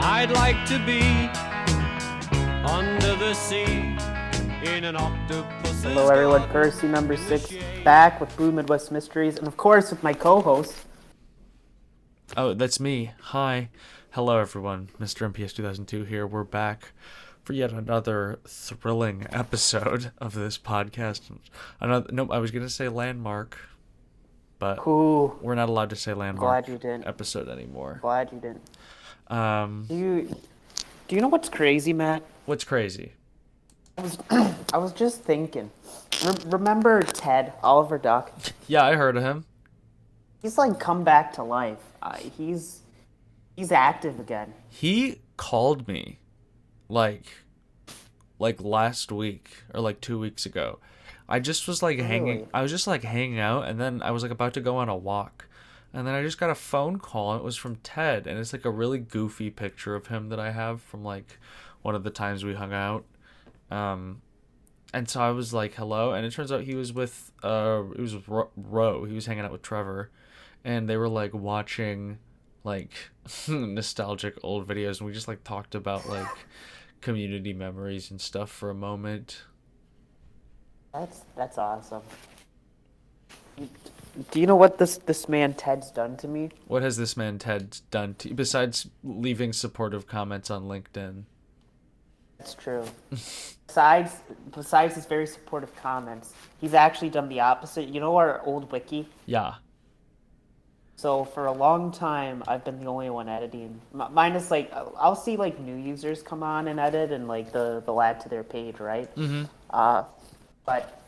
I'd like to be under the sea in an octopus. Hello everyone, Percy6 back with Blue Midwest Mysteries, and of course with my co-host. Oh, that's me. Hi. Hello everyone, Mr. MPS 2002 here. We're back for yet another thrilling episode of this podcast. Nope, I was going to say landmark, but we're not allowed to say landmark Glad you didn't. episode anymore. Glad you didn't. Do you know what's crazy, Matt? What's crazy? I was just thinking. Remember Ted, Oliver Duck? Yeah, I heard of him. He's like come back to life. He's active again. He called me like last week or like 2 weeks ago. I just was like hanging out, and then I was like about to go on a walk. And then I just got a phone call, and it was from Ted, and it's like a really goofy picture of him that I have from like one of the times we hung out. And so I was like, hello, and it turns out he was with Ro. He was hanging out with Trevor, and they were like watching like nostalgic old videos, and we just like talked about like community memories and stuff for a moment. That's awesome. Do you know what this man Ted's done to me? What has this man Ted done to you, besides leaving supportive comments on LinkedIn? That's true. Besides his very supportive comments, he's actually done the opposite. You know our old Wiki? Yeah. So for a long time, I've been the only one editing. Minus like, I'll see like new users come on and edit, and like they'll add to their page, right? Mm-hmm. But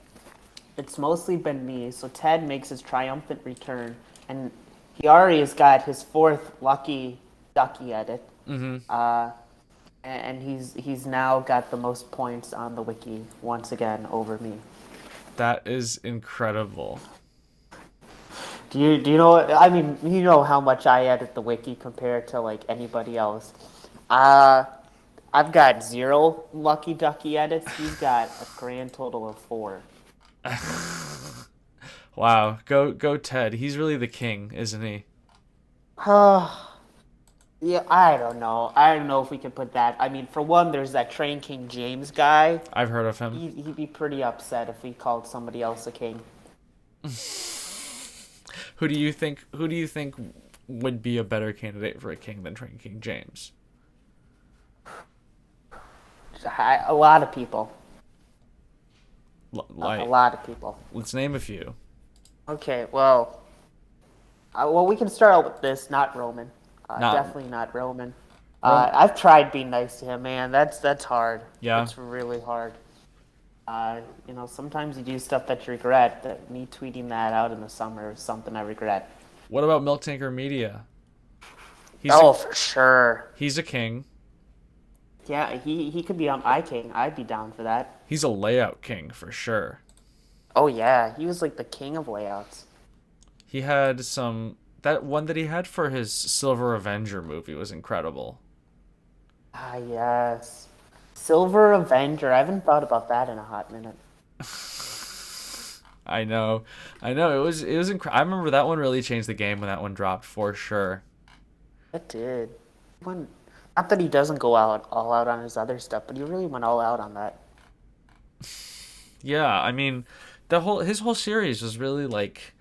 it's mostly been me. So Ted makes his triumphant return, and he already has got his fourth lucky ducky edit. Mm-hmm. And he's now got the most points on the wiki once again over me. That is incredible. Do you know? I mean, you know how much I edit the wiki compared to like anybody else. I've got 0 lucky ducky edits. He's got a grand total of 4. Wow, go Ted. He's really the king, isn't he? Yeah, I don't know. I don't know if we can put that. I mean, for one, there's that Train King James guy. I've heard of him. He'd be pretty upset if we called somebody else a king. Who do you think would be a better candidate for a king than Train King James? A lot of people. A Like, lot of people. let's name a few. Okay, well, we can start out with this. Not Roman. Definitely not Roman. I've tried being nice to him, man. That's hard. Yeah. It's really hard. Sometimes you do stuff that you regret. That me tweeting that out in the summer is something I regret. What about Milk Tanker Media? For sure. He's a king. Yeah, he could be on iKing. I'd be down for that. He's a layout king for sure. Oh yeah, he was like the king of layouts. He had that one that he had for his Silver Avenger movie was incredible. Ah yes. Silver Avenger. I haven't thought about that in a hot minute. I know. It was I remember that one really changed the game when that one dropped for sure. It did. Not that he doesn't go all out on his other stuff, but he really went all out on that. Yeah, I mean, his whole series was really like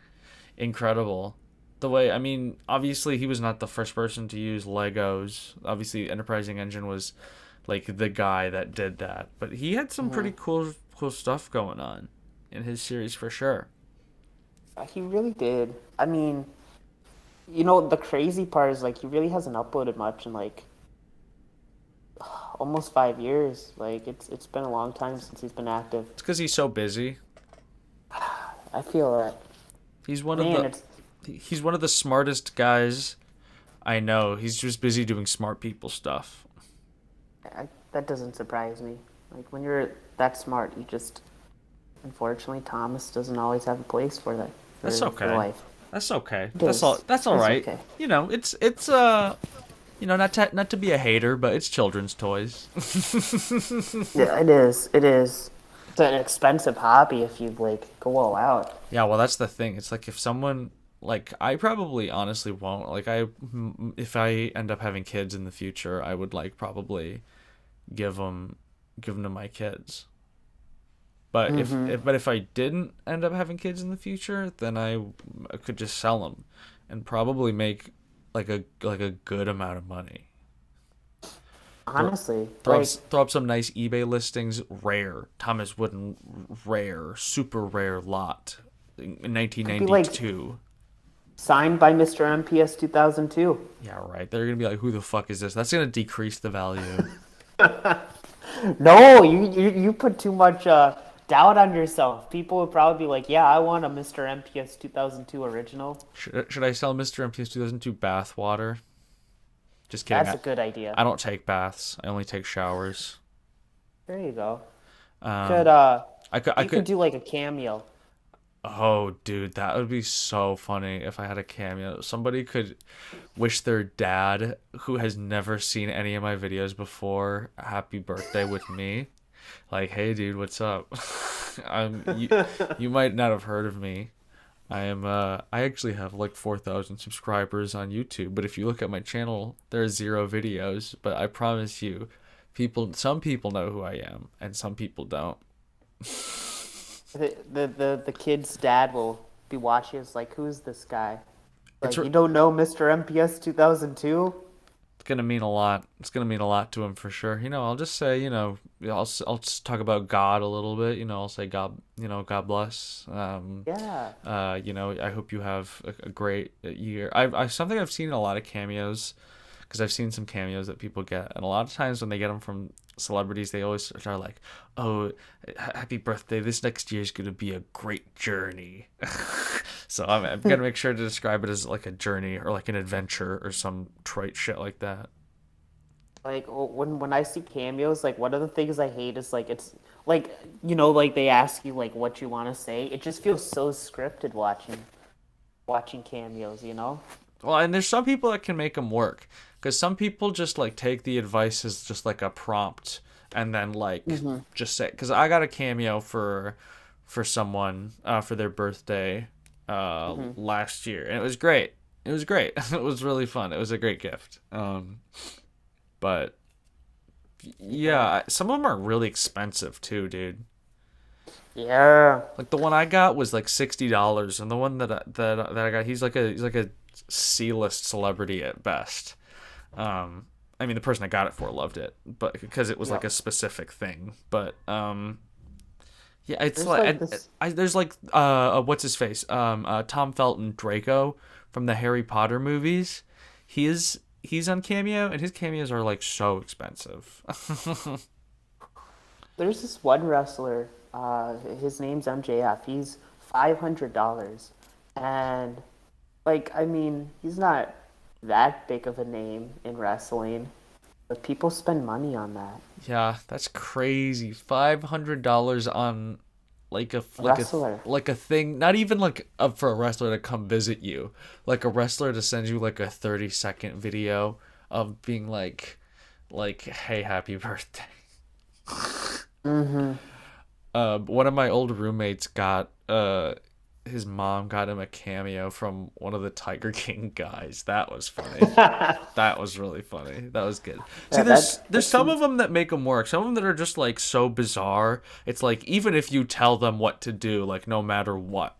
incredible. The way, I mean, obviously he was not the first person to use Legos. Obviously, Enterprising Engine was like the guy that did that, but he had some pretty cool stuff going on in his series for sure. He really did. I mean, the crazy part is like he really hasn't uploaded much in like almost 5 years. Like it's been a long time since he's been active. It's because he's so busy. I feel that. He's one of the smartest guys I know. He's just busy doing smart people stuff. That doesn't surprise me. Like when you're that smart, unfortunately, Thomas doesn't always have a place for that. That's okay. For life. That's okay. That's all right. Okay. It's not to be a hater, but it's children's toys. Yeah, it is. It's an expensive hobby if you like go all out. Yeah, well, that's the thing. It's like if someone like I probably honestly won't. Like if I end up having kids in the future, I would like probably give them to my kids. But if I didn't end up having kids in the future, then I could just sell them and probably make like a good amount of money. Honestly, Throw up some nice eBay listings. Rare Thomas Wooden, rare, super rare lot in could be 1992. signed by Mr. MPS 2002. Yeah, right. They're gonna be like, who the fuck is this? That's gonna decrease the value. No, you put too much doubt on yourself. People would probably be like, yeah, I want a Mr. MPS 2002 original. Should I sell Mr. MPS 2002 bath water? Just kidding. That's a good idea. I don't take baths. I only take showers. There you go. Um, Could I could do like a cameo. Oh, dude, that would be so funny if I had a cameo. Somebody could wish their dad, who has never seen any of my videos before, happy birthday with me. Like, hey, dude, what's up? You might not have heard of me. I actually have like 4,000 subscribers on YouTube, but if you look at my channel, there are 0 videos, but I promise you, some people know who I am and some people don't. The kid's dad will be watching. It's like, who's this guy? Like, It's you don't know Mr. MPS 2002? It's gonna mean a lot. It's gonna mean a lot to him for sure. I'll just say, I'll just talk about God a little bit. I'll say God, God bless. Yeah. I hope you have a great year. I something I've seen in a lot of cameos, because I've seen some cameos that people get, and a lot of times when they get them from celebrities, they always are like, "Oh, happy birthday! This next year is gonna be a great journey." So I'm gonna make sure to describe it as like a journey or like an adventure or some trite shit like that. Like, when I see cameos, like, one of the things I hate is, like, it's, like, like, they ask you, like, what you want to say. It just feels so scripted watching cameos, Well, and there's some people that can make them work, because some people just like take the advice as just like a prompt and then like just say. Because I got a cameo for someone for their birthday last year, and it was great. It was great. It was really fun. It was a great gift. But yeah, some of them are really expensive too, dude. Yeah. Like the one I got was like $60, and the one that I got, he's like a C-list celebrity at best. I mean, the person I got it for loved it, but because it was like a specific thing. But yeah, it's there's like what's his face? Tom Felton Draco from the Harry Potter movies. He's on Cameo, and his cameos are like so expensive. There's this one wrestler, his name's MJF. He's $500. And, like, I mean, he's not that big of a name in wrestling, but people spend money on that. Yeah, that's crazy. $500 on Wrestler. like a thing, not even like for a wrestler to come visit you, like a wrestler to send you like a 30-second video of being like, hey, happy birthday. One of my old roommates got his mom got him a cameo from one of the Tiger King guys. That was funny. That was really funny. That was good. See, there's some of them that make them work. Some of them that are just like so bizarre. It's like, even if you tell them what to do, like no matter what,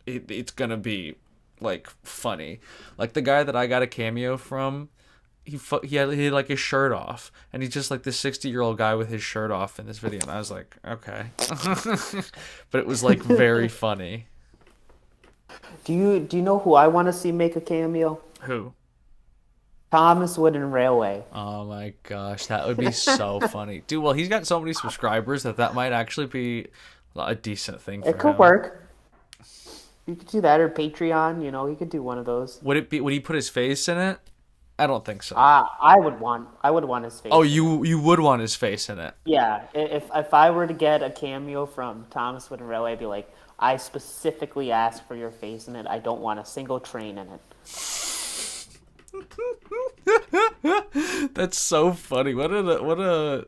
it's gonna be like funny. Like the guy that I got a cameo from, he had like his shirt off, and he's just like this 60-year-old guy with his shirt off in this video, and I was like, okay. But it was like very funny. Do you know who I want to see make a cameo? Who? Thomas Wooden Railway. Oh my gosh, that would be so funny, dude. Well, he's got so many subscribers that might actually be a decent thing for him. It could work. You could do that, or Patreon. He could do one of those. Would he put his face in it? I don't think so. I would want his face. Oh, you would want his face in it? Yeah. If I were to get a cameo from Thomas Wooden Railway, I'd be like, I specifically asked for your face in it. I don't want a single train in it. That's so funny. What a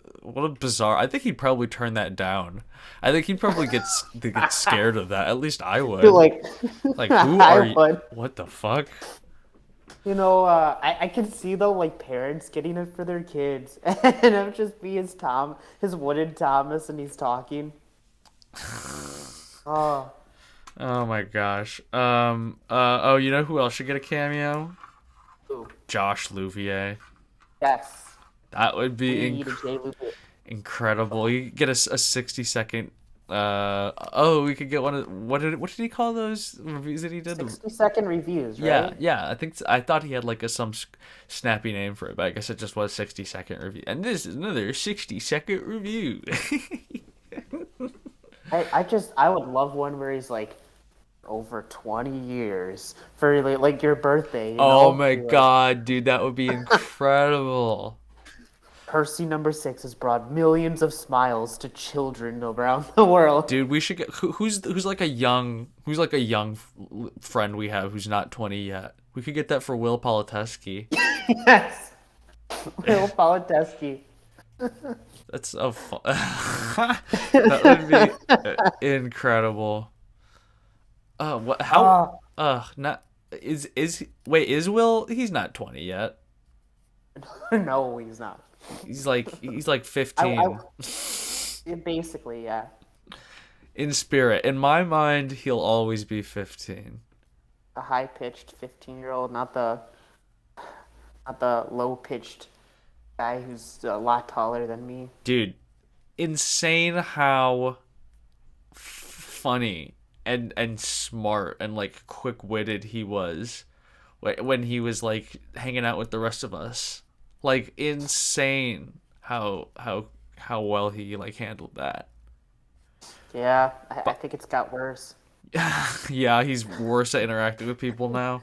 bizarre. I think he'd probably turn that down. I think he'd probably get scared of that. At least I would. You're like, Like, who I are you? would. What the fuck? I can see though, like parents getting it for their kids, and it would just be his wooden Thomas, and he's talking. Oh, Oh my gosh. You know who else should get a cameo? ooh, Josh Louvier. yes. That would We be need a J Loop. incredible. You could get a 60-second. We could get one of what did he call those reviews that he did? 60-second reviews, Yeah, right? yeah. I thought he had like some snappy name for it, but I guess it just was 60-second review. And this is another 60-second review. I would love one where he's like over 20 years for like your birthday. Oh my Like, god, dude, that would be incredible. Percy #6 has brought millions of smiles to children around the world. Dude, we should get who's like a young friend we have who's not 20 yet. We could get that for Will Politeski. Yes. Will Politeski. That's so fun. That would be incredible. What? How? Not wait, is Will? He's not 20 yet. No, he's not. He's like 15. Basically, yeah. In spirit, in my mind, he'll always be 15. A high-pitched 15-year-old, not the low-pitched guy who's a lot taller than me. Dude, insane how funny and smart and like quick-witted he was when he was like hanging out with the rest of us. Like insane how well he like handled that. Yeah, I think it's got worse. Yeah, he's worse at interacting with people now.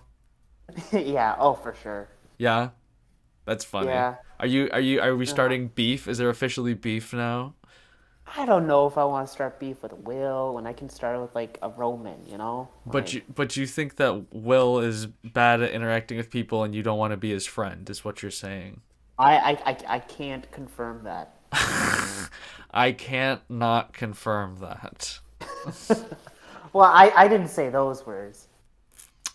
Yeah, oh, for sure. Yeah. That's funny. Yeah. Are we starting beef? Is there officially beef now? I don't know if I want to start beef with Will when I can start with like a Roman, But you think that Will is bad at interacting with people and you don't want to be his friend, is what you're saying. I can't confirm that. I can't not confirm that. Well, I didn't say those words.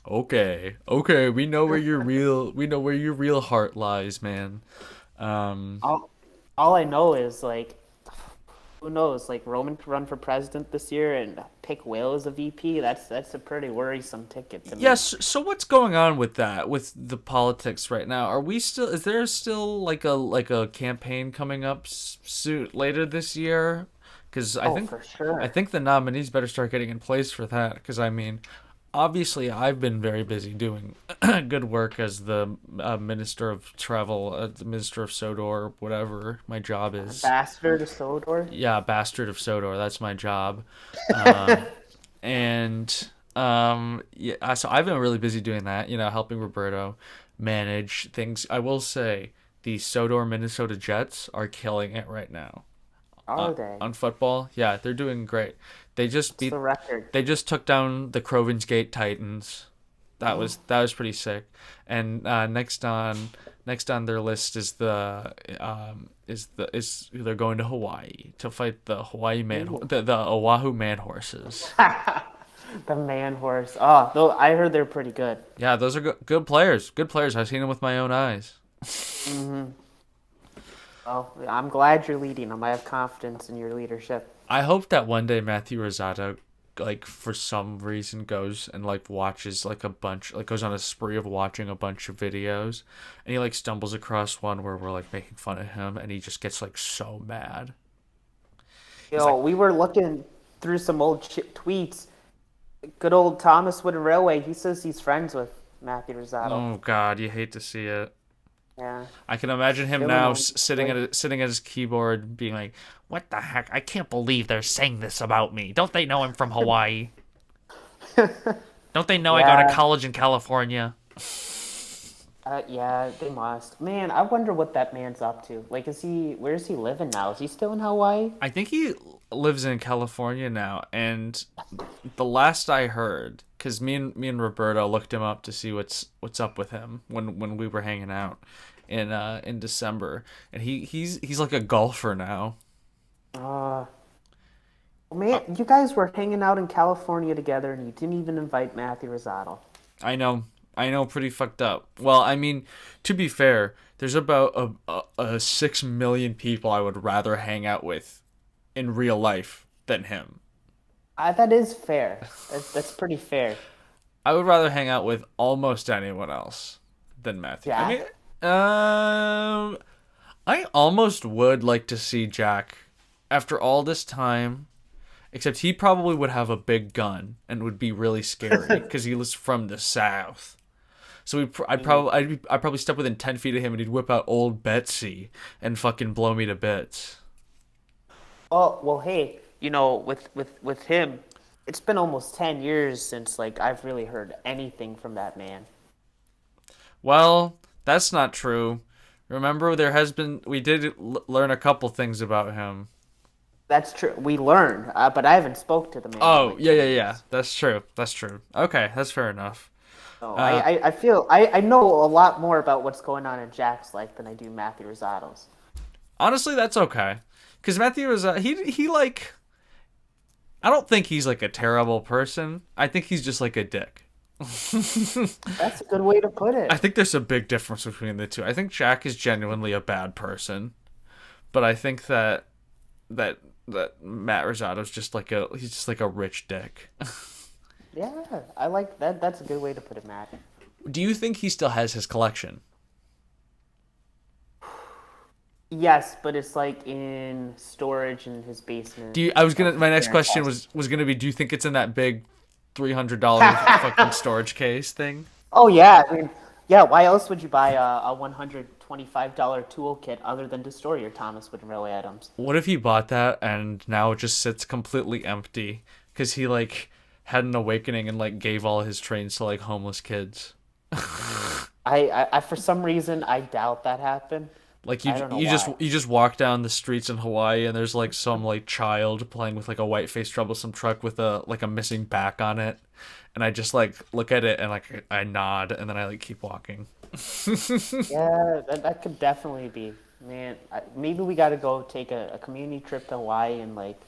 Okay, we know where your real heart lies, man. All I know is like, who knows? Like Roman could run for president this year and pick Will as a VP. That's a pretty worrisome ticket to me. Yes. So what's going on with that? With the politics right now? Is there still like a campaign coming up soon later this year? Because for sure. I think the nominees better start getting in place for that. Because I mean, obviously I've been very busy doing good work as the Minister of Travel, the Minister of Sodor, whatever my job is. Bastard of Sodor. Yeah, Bastard of Sodor. That's my job. Yeah. So I've been really busy doing that. Helping Roberto manage things. I will say the Sodor Minnesota Jets are killing it right now. Are they? On football? Yeah, they're doing great. They just What's the record? They just took down the Crovens Gate Titans. That was pretty sick. And next on their list is they're going to Hawaii to fight the the Oahu man horses. The man horse. Oh, though I heard they're pretty good. Yeah, those are good players. Good players. I've seen them with my own eyes. Oh, I'm glad you're leading them. I have confidence in your leadership. I hope that one day Matthew Rosado, like for some reason, goes and like watches like goes on a spree of watching a bunch of videos, and he like stumbles across one where we're like making fun of him, and he just gets like so mad. We were looking through some old tweets. Good old Thomas Wood Railway. He says he's friends with Matthew Rosado. Oh God, you hate to see it. Yeah. I can imagine him now sitting at his keyboard, being like, "What the heck? I can't believe they're saying this about me. Don't they know I'm from Hawaii? Don't they know I go to college in California?" Yeah, they must. Man, I wonder what that man's up to. Like, where is he living now? Is he still in Hawaii? I think he lives in California now, and the last I heard, because me and Roberto looked him up to see what's up with him when we were hanging out in December, and he's like a golfer now. Uh, Man, you guys were hanging out in California together, and you didn't even invite Matthew Rosado. I know, pretty fucked up. Well, I mean, to be fair, there's about a 6 million people I would rather hang out with in real life than him. That is fair. That's pretty fair. I would rather hang out with almost anyone else than Matthew. I Jack? mean, I almost would like to see Jack after all this time, except he probably would have a big gun and would be really scary because he was from the South. So I'd probably step within 10 feet of him and he'd whip out old Betsy and fucking blow me to bits. Oh, well, hey, with him, it's been almost 10 years since, like, I've really heard anything from that man. Well, that's not true. Remember, we did learn a couple things about him. That's true. We learned, but I haven't spoke to the man. Oh, in, like, yeah. 10 years. That's true. Okay, that's fair enough. So I feel I know a lot more about what's going on in Jack's life than I do Matthew Rosado's. Honestly, that's okay. Because Matthew was, he like, I don't think he's like a terrible person. I think he's just like a dick. That's a good way to put it. I think there's a big difference between the two. I think Jack is genuinely a bad person, but I think that Matt Rosado's he's just like a rich dick. Yeah, I like that. That's a good way to put it, Matt. Do you think he still has his collection? Yes, but it's like in storage in his basement. My next question was gonna be, do you think it's in that big $300 fucking storage case thing? Oh yeah, I mean, yeah. Why else would you buy a $125 toolkit other than to store your Thomas Wood and Railway items? What if he bought that and now it just sits completely empty because he like had an awakening and like gave all his trains to like homeless kids? I for some reason I doubt that happened. Like I don't know you why. just walk down the streets in Hawaii and there's like some like child playing with like a white-faced troublesome truck with a missing back on it, and I just like look at it and like I nod and then I like keep walking. Yeah, that could definitely be. Man, maybe we got to go take a community trip to Hawaii and like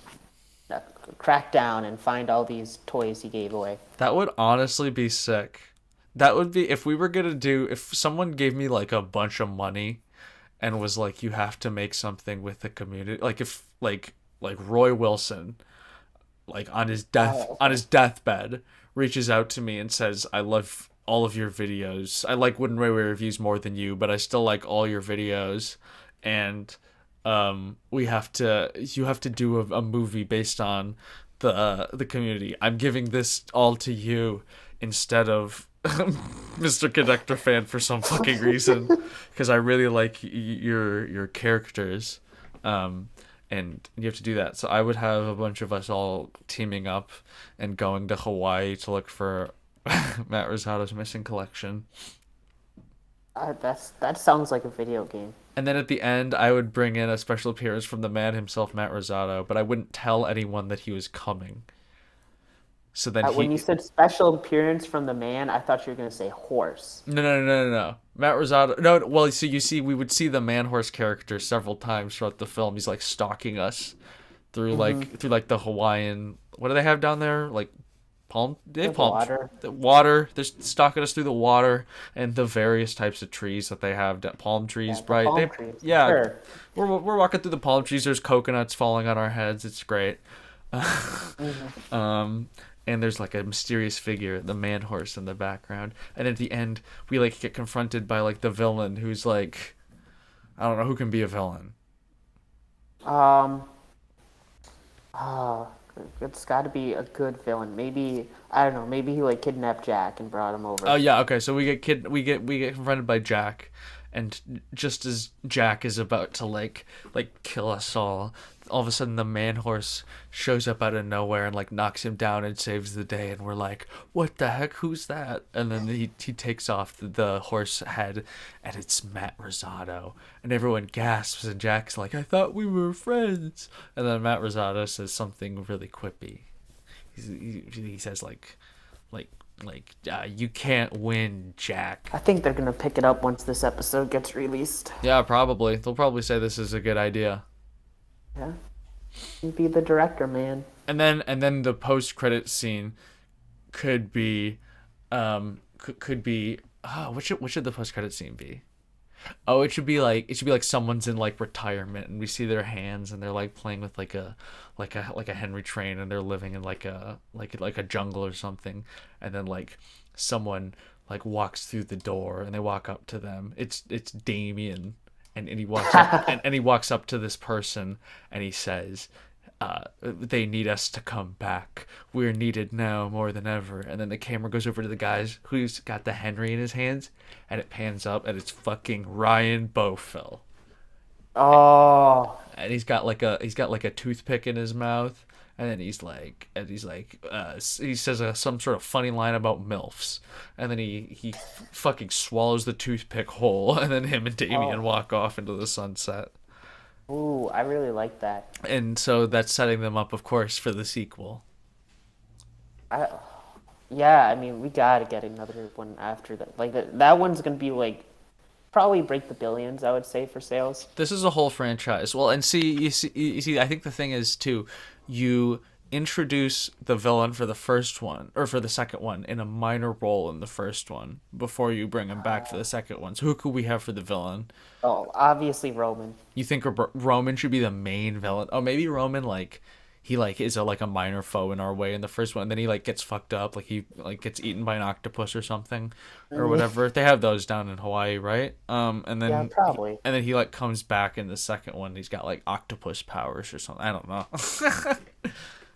crack down and find all these toys he gave away. That would honestly be sick. That would be if someone gave me like a bunch of money and was like, you have to make something with the community. Like if like Roy Wilson, like on his deathbed, reaches out to me and says, I love all of your videos. I like Wooden Railway reviews more than you, but I still like all your videos. And you have to do a movie based on the community. I'm giving this all to you instead of Mr. Conductor Fan for some fucking reason, because I really like your characters, and you have to do that. So I would have a bunch of us all teaming up and going to Hawaii to look for Matt Rosado's missing collection. That sounds like a video game. And then at the end, I would bring in a special appearance from the man himself, Matt Rosado, but I wouldn't tell anyone that he was coming. So then When you said special appearance from the man, I thought you were going to say horse. No. Matt Rosado. No, well, so you see, we would see the man horse character several times throughout the film. He's like stalking us through like the Hawaiian. What do they have down there? Like palm. They have palm. Water. The water. They're stalking us through the water and the various types of trees that they have. Palm trees, Yeah, right? palm trees. Yeah. Sure. We're walking through the palm trees. There's coconuts falling on our heads. It's great. And there's like a mysterious figure, the man horse, in the background. And at the end, we like get confronted by like the villain, who's like, I don't know who can be a villain. It's got to be a good villain. Maybe I don't know. Maybe he like kidnapped Jack and brought him over. Oh yeah, okay. So we get confronted by Jack, and just as Jack is about to like kill us all of a sudden the man horse shows up out of nowhere and like knocks him down and saves the day, and we're like, what the heck, who's that? And then he takes off the horse head, and it's Matt Rosado, and everyone gasps, and Jack's like, I thought we were friends. And then Matt Rosado says something really quippy. He says like Like, you can't win, Jack. I think they're gonna pick it up once this episode gets released. Yeah, probably. They'll probably say this is a good idea. Yeah, you be the director, man. And then the post credit scene could be could be what should the post credit scene be? Oh, it should be like someone's in like retirement and we see their hands and they're like playing with like a Henry train and they're living in like a jungle or something, and then like someone like walks through the door and they walk up to them. It's Damien, and he walks up and he walks up to this person and he says, they need us to come back. We're needed now more than ever. And then the camera goes over to the guys who's got the Henry in his hands, and it pans up, and it's fucking Ryan Bofil. Oh, And he's got like a toothpick in his mouth, and then he says some sort of funny line about milfs, and then he fucking swallows the toothpick whole, and then him and Damien walk off into the sunset. ooh, I really like that. And so that's setting them up, of course, for the sequel. I, yeah, I mean, we gotta get another one after that. Like that one's gonna be like probably break the billions, I would say, for sales. This is a whole franchise. Well, and you see, I think the thing is too, you introduce the villain for the first one or for the second one in a minor role in the first one before you bring him back for the second one. So who could we have for the villain? Oh, obviously Roman. You think Roman should be the main villain? Oh, maybe Roman he is a minor foe in our way in the first one, and then he like gets fucked up, like he like gets eaten by an octopus or something, or whatever. They have those down in Hawaii, right? And then Yeah, probably. and then he like comes back in the second one. He's got like octopus powers or something. I don't know.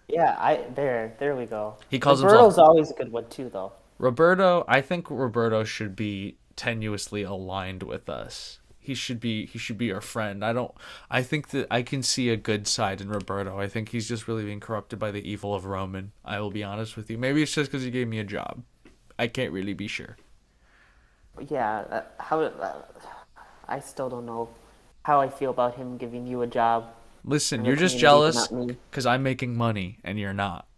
Yeah, there we go. He calls Roberto's himself always a good one too, though. Roberto. I think Roberto should be tenuously aligned with us. He should be our friend. I think that I can see a good side in Roberto. I think he's just really being corrupted by the evil of Roman. I will be honest with you. Maybe it's just because he gave me a job. I can't really be sure. Yeah, I still don't know how I feel about him giving you a job. Listen, in the you're just community, but jealous not me. because I'm making money and you're not.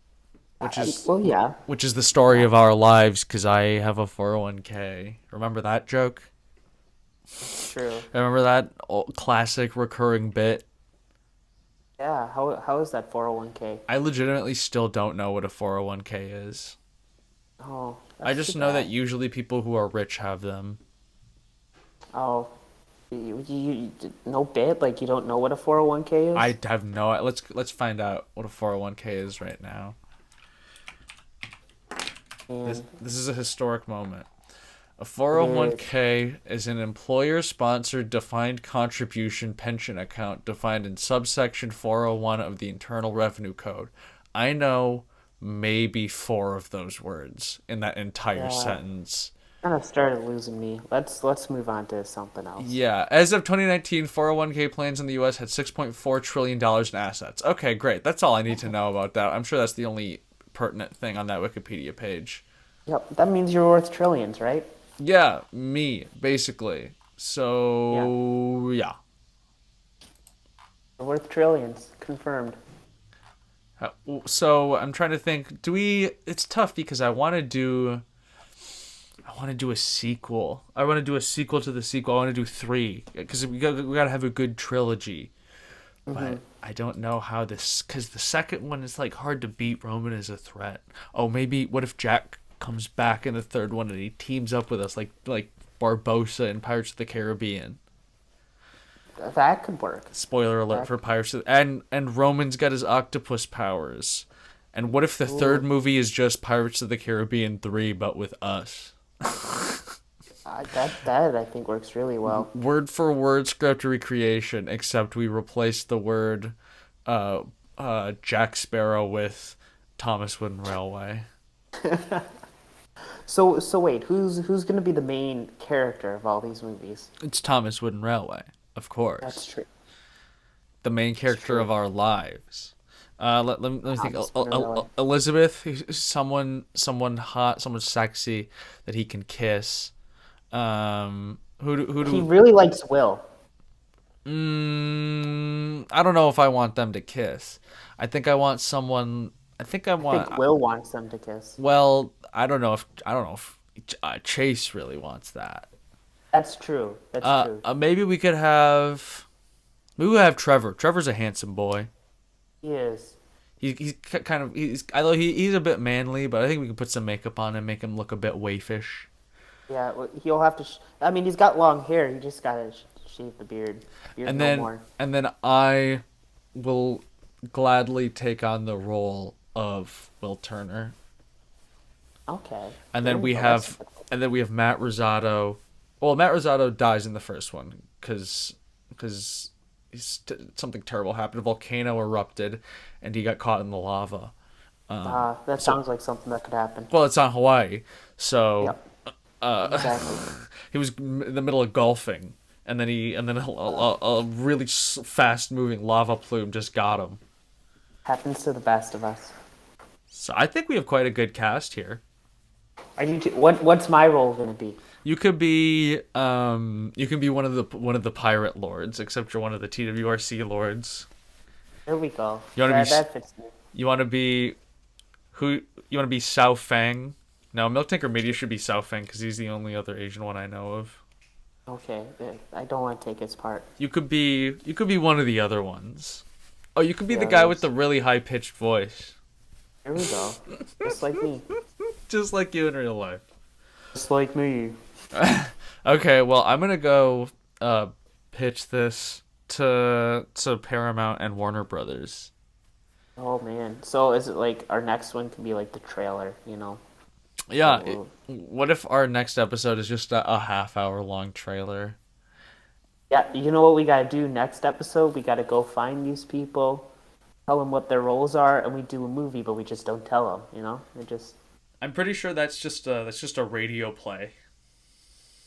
Well, yeah. Which is the story of our lives, because I have a 401k. Remember that joke? True. Remember that old classic recurring bit? Yeah, how is that 401k? I legitimately still don't know what a 401k is. Oh, I that's just too know that bad. usually people who are rich have them. Oh, you no bit? Like you don't know what a 401k is? I have no. Let's find out what a 401k is right now. This And this is a historic moment. A 401k is an employer-sponsored defined contribution pension account defined in subsection 401 of the Internal Revenue Code. I know maybe 4 of those words in that entire Yeah. sentence. kind of started losing me. Let's move on to something else. Yeah, as of 2019, 401k plans in the US had $6.4 trillion in assets. Okay, great. That's all I need to know about that. I'm sure that's the only pertinent thing on that Wikipedia page. Yep, that means you're worth trillions, right? Yeah, me, basically. So, yeah. You're worth trillions, confirmed. So, I'm trying to think, it's tough because I want to do a sequel. I want to do a sequel to the sequel. I want to do 3 because we got to have a good trilogy. But I don't know how this, because the second one is like hard to beat Roman as a threat. Oh, maybe what if Jack comes back in the third one and he teams up with us like Barbossa in Pirates of the Caribbean. That could work. Spoiler alert for Pirates of, and Roman's got his octopus powers. And what if the third movie is just Pirates of the Caribbean 3 but with us? That I think works really well. Word for word script recreation, except we replace the word Jack Sparrow with Thomas Wooden Railway. So wait, who's gonna be the main character of all these movies? It's Thomas Wooden Railway, of course. That's true. The main character true. of our lives. Let me think. Thomas Wooden Railway. Elizabeth, someone hot, someone sexy that he can kiss. Who do He really likes Will. I don't know if I want them to kiss. I think I want someone. I think I I want. think Will wants them to kiss. Well, I don't know if Chase really wants that. That's true. That's true. Maybe we could have. Maybe we have Trevor. Trevor's a handsome boy. He is. He's kind of although he's a bit manly, but I think we can put some makeup on him, make him look a bit waifish. Yeah, well, he'll have to. I mean, he's got long hair. He just gotta shave the beard. Beard And no then more. I will gladly take on the role of Will Turner. Okay. And then There we go. have Matt Rosado. Well, Matt Rosado dies in the first one because something terrible happened. A volcano erupted, and he got caught in the lava. That sounds like something that could happen. Well, it's on Hawaii, so Yep. Exactly. he was in the middle of golfing, and then a really fast moving lava plume just got him. Happens to the best of us. So I think we have quite a good cast here. Are you? What's my role gonna be? You could be one of the pirate lords, except you're one of the TWRC lords. There we go. You wanna be That fits me. You want to be who? You want to be Sao Fang? No, Milk Tanker Media should be Sao Fang because he's the only other Asian one I know of. Okay, I don't want to take his part. You could be one of the other ones. Oh, you could be the Yeah, guy with the really high pitched voice, There we go. Just like me. just like you in real life. Just like me. Okay, well I'm gonna go pitch this to Paramount and Warner Brothers. Oh man. So is it like our next one can be like the trailer? You know. Yeah. Oh. What if our next episode is just a half-hour long trailer? Yeah. You know what we gotta do next episode? We gotta go find these people, tell them what their roles are, and we do a movie, but we just don't tell them. You know. We just. I'm pretty sure that's just a radio play.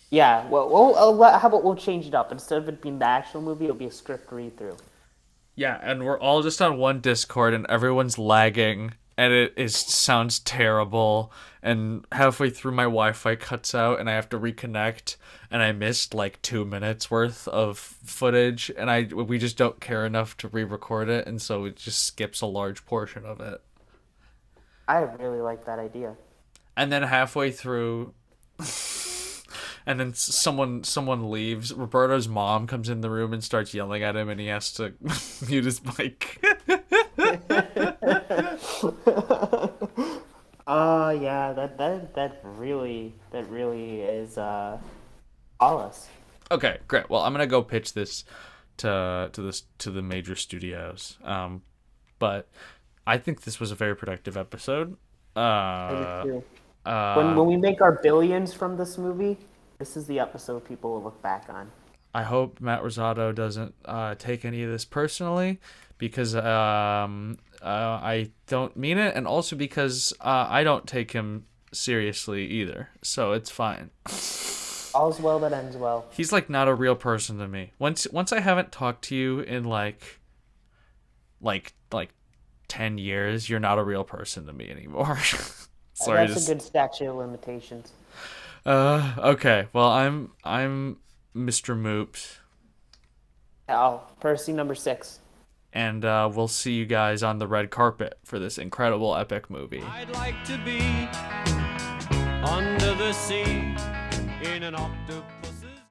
Yeah. Well, how about we'll change it up? Instead of it being the actual movie, it'll be a script read-through. Yeah, and we're all just on one Discord, and everyone's lagging, and it sounds terrible. And halfway through, my Wi-Fi cuts out, and I have to reconnect, and I missed like 2 minutes worth of footage, and we just don't care enough to re-record it, and so it just skips a large portion of it. I really like that idea. And then halfway through, and then someone leaves. Roberto's mom comes in the room and starts yelling at him, and he has to mute his mic. Yeah, that really is Alice. Okay, great. Well, I'm gonna go pitch this to the major studios. But I think this was a very productive episode. When we make our billions from this movie, this is the episode people will look back on. I hope Matt Rosado doesn't take any of this personally, because I don't mean it, and also because I don't take him seriously either. So it's fine. All's well that ends well. He's like not a real person to me. Once I haven't talked to you in like 10 years, you're not a real person to me anymore. Sorry, That's a good statute of limitations. Okay. Well, I'm Mr. Moops, Oh, Percy number 6. and we'll see you guys on the red carpet for this incredible epic movie. I'd like to be under the sea in an octopus.